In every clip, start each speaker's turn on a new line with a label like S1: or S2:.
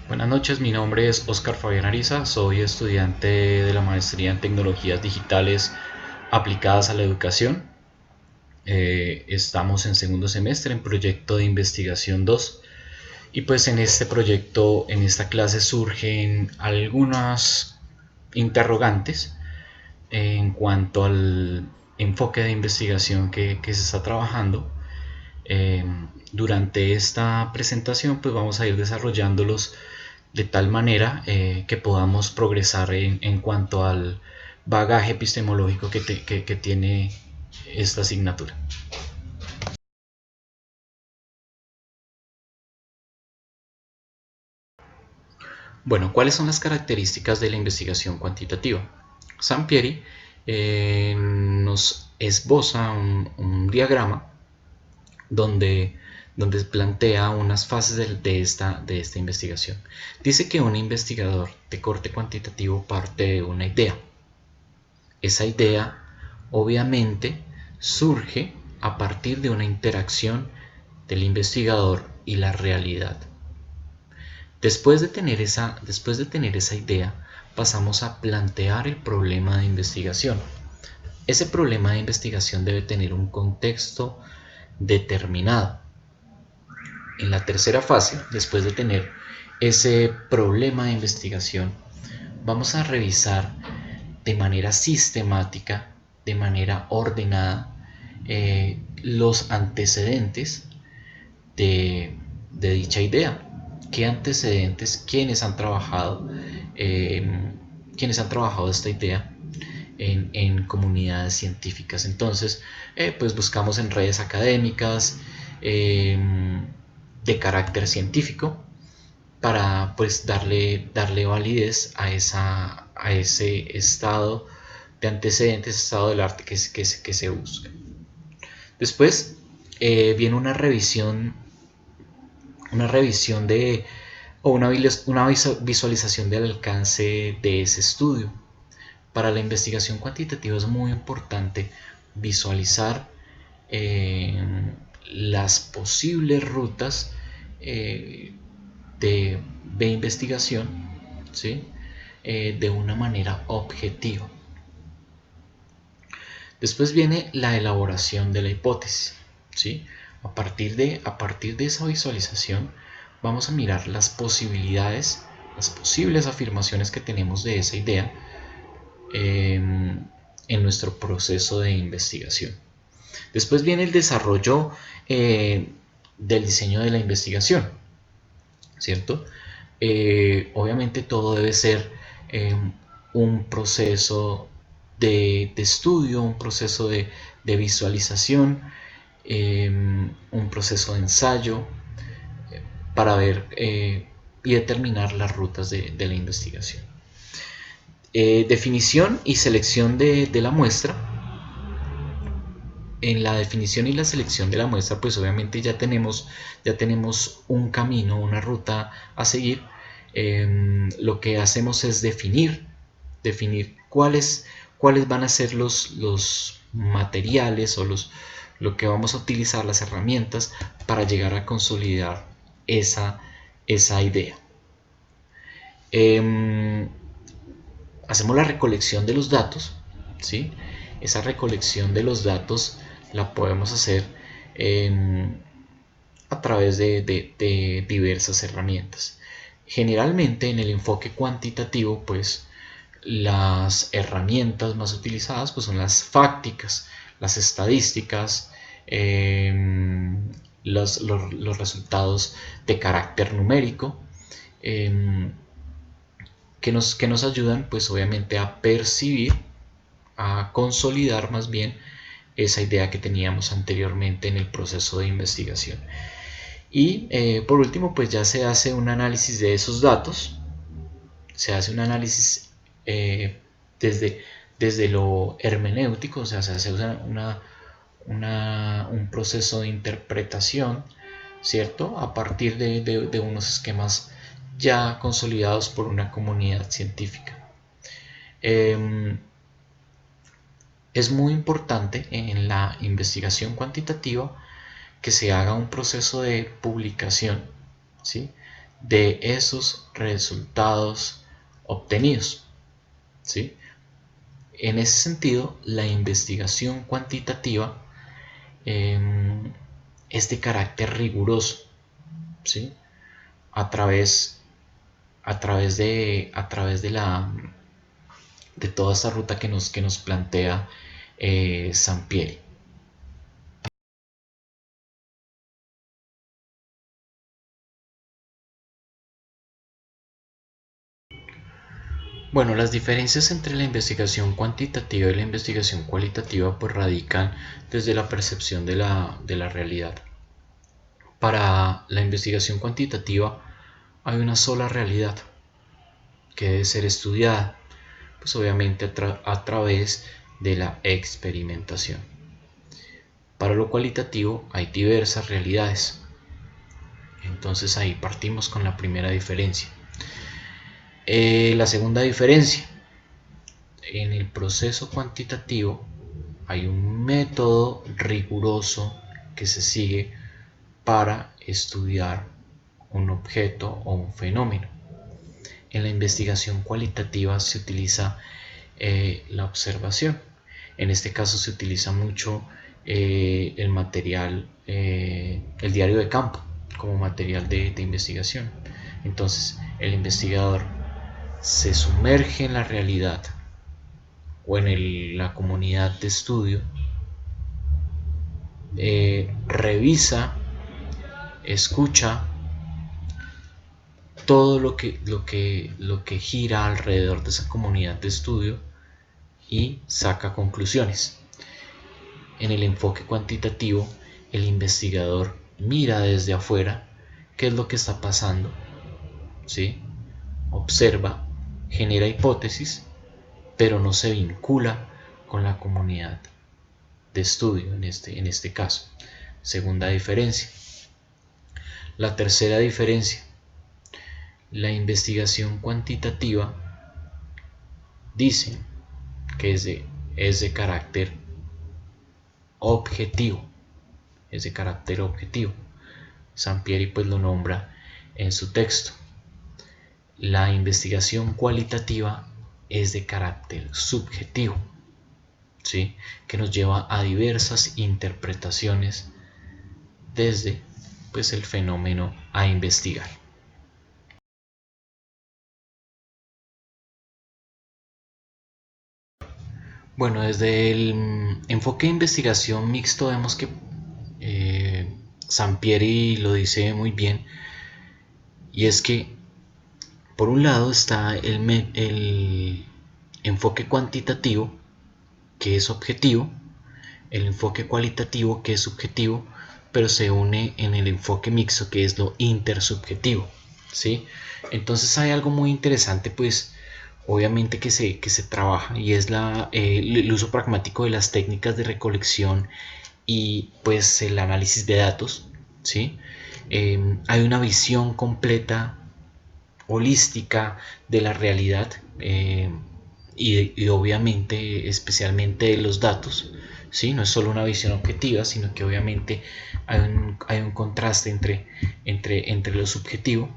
S1: Buenas noches, mi nombre es Oscar Fabián Ariza, soy estudiante de la maestría en tecnologías digitales aplicadas a la educación. Estamos en segundo semestre en proyecto de investigación 2 y pues en este proyecto, en esta clase surgen algunas interrogantes en cuanto al enfoque de investigación que se está trabajando. Eh, Durante esta presentación pues vamos a ir desarrollándolos de tal manera que podamos progresar en cuanto al bagaje epistemológico que tiene esta asignatura. Bueno, ¿cuáles son las características de la investigación cuantitativa? Sampieri nos esboza un diagrama donde, donde plantea unas fases de esta investigación. Dice que un investigador de corte cuantitativo parte de una idea. Esa idea obviamente surge a partir de una interacción del investigador y la realidad. Después de tener esa idea, pasamos a plantear el problema de investigación. Ese problema de investigación debe tener un contexto determinado. En la tercera fase, después de tener ese problema de investigación, vamos a revisar de manera sistemática, de manera ordenada, los antecedentes de dicha idea. ¿Qué antecedentes? ¿Quiénes han trabajado esta idea en comunidades científicas? Entonces, pues buscamos en redes académicas de carácter científico para pues darle validez a ese estado de antecedentes, estado del arte que se busca. Después viene una revisión de o una visualización del alcance de ese estudio. Para la investigación cuantitativa es muy importante visualizar eh, las posibles rutas de investigación, ¿sí? De una manera objetiva. Después viene la elaboración de la hipótesis, ¿sí? A partir de esa visualización vamos a mirar las posibilidades, las posibles afirmaciones que tenemos de esa idea en nuestro proceso de investigación. Después viene el desarrollo del diseño de la investigación, ¿cierto? Obviamente todo debe ser un proceso de estudio, un proceso de visualización, un proceso de ensayo para ver y determinar las rutas de la investigación. Definición y selección de la muestra. En la definición y la selección de la muestra, pues obviamente ya tenemos un camino, una ruta a seguir. Lo que hacemos es definir cuáles van a ser los materiales o lo que vamos a utilizar, las herramientas para llegar a consolidar esa idea. Hacemos la recolección de los datos, ¿sí? Esa recolección de los datos la podemos hacer a través de diversas herramientas. Generalmente en el enfoque cuantitativo, pues las herramientas más utilizadas pues, son las fácticas, las estadísticas, los resultados de carácter numérico, que nos ayudan pues obviamente a percibir, a consolidar más bien esa idea que teníamos anteriormente en el proceso de investigación. Y por último pues ya se hace un análisis de esos datos, se hace un análisis desde lo hermenéutico, o sea, se hace un proceso de interpretación, ¿cierto? A partir de unos esquemas ya consolidados por una comunidad científica. Es muy importante en la investigación cuantitativa que se haga un proceso de publicación, ¿sí? de esos resultados obtenidos, ¿sí? En ese sentido, la investigación cuantitativa es de carácter riguroso, ¿sí? A través, a través de toda esta ruta que nos plantea Sampieri. Bueno, las diferencias entre la investigación cuantitativa y la investigación cualitativa pues radican desde la percepción de la realidad. Para la investigación cuantitativa hay una sola realidad que debe ser estudiada, pues obviamente a través de la experimentación. Para lo cualitativo hay diversas realidades. Entonces ahí partimos con la primera diferencia. La segunda diferencia, en el proceso cuantitativo hay un método riguroso que se sigue para estudiar un objeto o un fenómeno. En la investigación cualitativa se utiliza la observación. En este caso se utiliza mucho el material, el diario de campo como material de investigación. Entonces el investigador se sumerge en la realidad o en la comunidad de estudio, revisa, escucha todo lo que gira alrededor de esa comunidad de estudio y saca conclusiones. En el enfoque cuantitativo, el investigador mira desde afuera qué es lo que está pasando, ¿sí? Observa, genera hipótesis, pero no se vincula con la comunidad de estudio en este caso. Segunda diferencia. La tercera diferencia. La investigación cuantitativa dice que es de carácter objetivo. Es de carácter objetivo. Sampieri pues lo nombra en su texto. La investigación cualitativa es de carácter subjetivo, ¿sí? Que nos lleva a diversas interpretaciones desde pues, el fenómeno a investigar. Bueno, desde el enfoque de investigación mixto vemos que Sampieri lo dice muy bien, y es que por un lado está el enfoque cuantitativo, que es objetivo, el enfoque cualitativo, que es subjetivo, pero se une en el enfoque mixto, que es lo intersubjetivo, ¿sí? Entonces hay algo muy interesante, pues, obviamente que se trabaja, y es el uso pragmático de las técnicas de recolección y, pues, el análisis de datos, ¿sí? Hay una visión completa, holística de la realidad, y obviamente especialmente de los datos, ¿sí? No es solo una visión objetiva, sino que obviamente hay un contraste entre lo subjetivo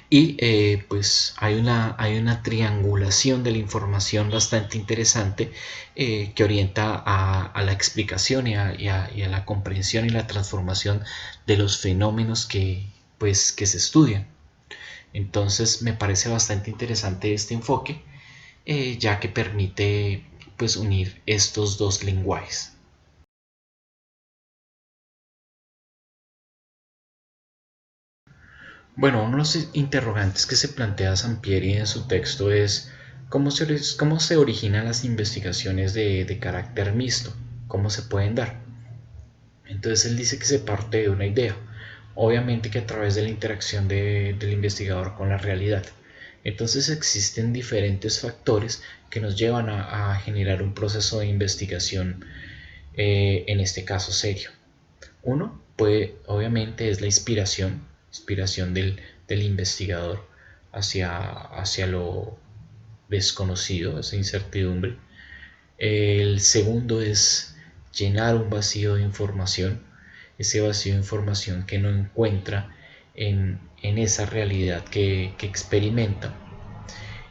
S1: y pues hay una triangulación de la información bastante interesante, que orienta a la explicación y a la comprensión y la transformación de los fenómenos pues, que se estudian. Entonces me parece bastante interesante este enfoque, ya que permite pues unir estos dos lenguajes. Bueno, uno de los interrogantes que se plantea Sampieri en su texto es cómo se originan las investigaciones de carácter mixto, cómo se pueden dar. Entonces él dice que se parte de una idea, obviamente que a través de la interacción del investigador con la realidad. Entonces existen diferentes factores que nos llevan a generar un proceso de investigación, en este caso serio. Uno, obviamente es la inspiración del investigador hacia lo desconocido, esa incertidumbre. El segundo es llenar un vacío de información, ese vacío de información que no encuentra en esa realidad que experimenta.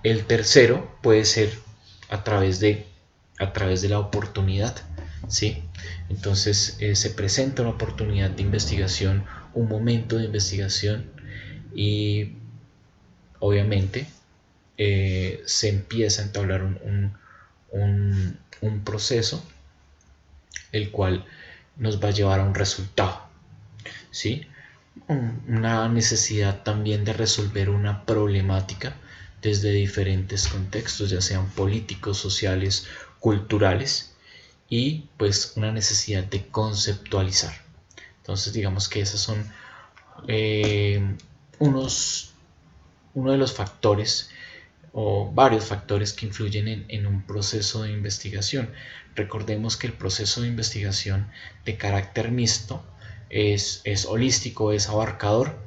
S1: El tercero puede ser a través a través de la oportunidad, ¿sí? Entonces se presenta una oportunidad de investigación, un momento de investigación y obviamente se empieza a entablar un proceso el cual nos va a llevar a un resultado, ¿sí? Una necesidad también de resolver una problemática desde diferentes contextos, ya sean políticos, sociales, culturales, y pues una necesidad de conceptualizar. Entonces digamos que esos son eh, uno de los factores o varios factores que influyen en un proceso de investigación. Recordemos que el proceso de investigación de carácter mixto es holístico, es abarcador,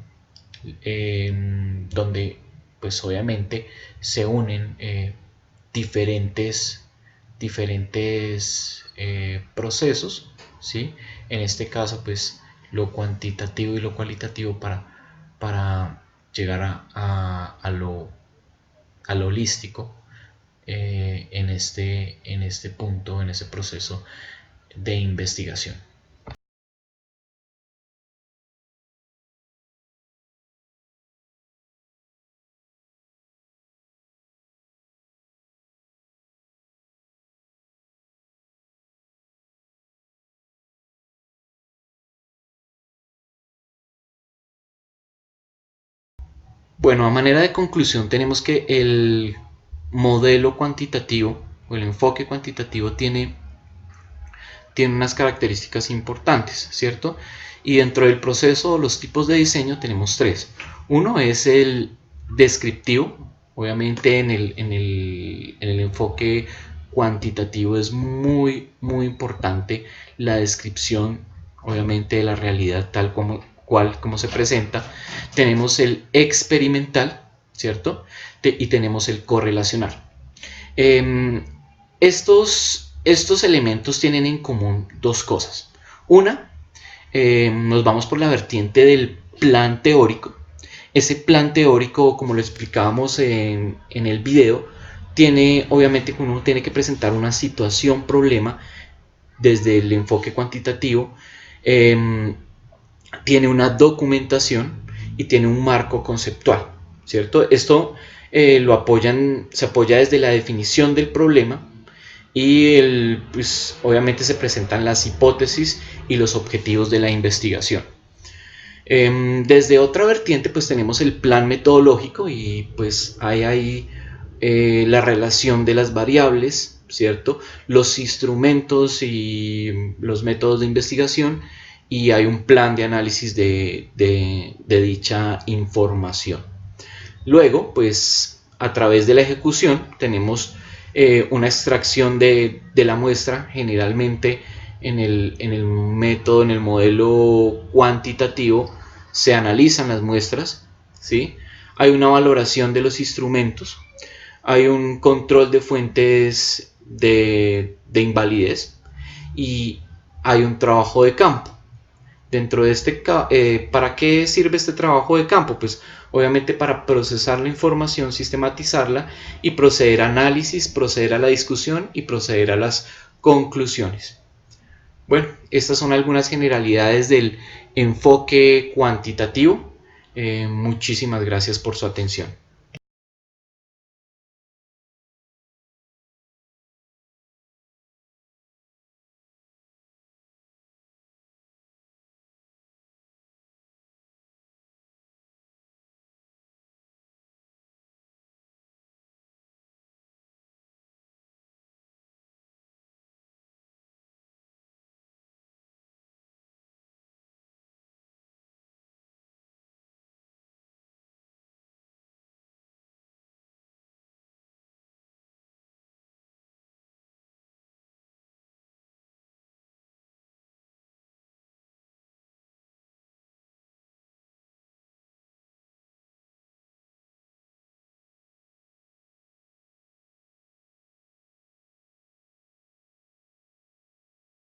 S1: donde pues obviamente se unen diferentes procesos, ¿sí? En este caso pues lo cuantitativo y lo cualitativo para llegar a lo holístico en este punto, en ese proceso de investigación. Bueno, a manera de conclusión tenemos que el modelo cuantitativo o el enfoque cuantitativo tiene unas características importantes, ¿cierto? Y dentro del proceso, los tipos de diseño tenemos tres. Uno es el descriptivo, obviamente en el enfoque cuantitativo es muy importante la descripción, obviamente, de la realidad tal como se presenta. Tenemos el experimental, ¿cierto? Y tenemos el correlacional. Estos elementos tienen en común dos cosas. Una, nos vamos por la vertiente del plan teórico. Ese plan teórico, como lo explicábamos en el video, tiene, obviamente, uno tiene que presentar una situación, problema, desde el enfoque cuantitativo. Tiene una documentación y tiene un marco conceptual, ¿cierto? Esto se apoya desde la definición del problema y pues, obviamente se presentan las hipótesis y los objetivos de la investigación. Desde otra vertiente pues tenemos el plan metodológico y pues hay la relación de las variables, ¿cierto? Los instrumentos y los métodos de investigación y hay un plan de análisis de dicha información. Luego, pues a través de la ejecución tenemos una extracción de la muestra, generalmente en el método, en el modelo cuantitativo, se analizan las muestras, ¿sí? Hay una valoración de los instrumentos, hay un control de fuentes de invalidez y hay un trabajo de campo. Dentro de ¿para qué sirve este trabajo de campo? Pues obviamente para procesar la información, sistematizarla y proceder a análisis, proceder a la discusión y proceder a las conclusiones. Bueno, estas son algunas generalidades del enfoque cuantitativo. Muchísimas gracias por su atención.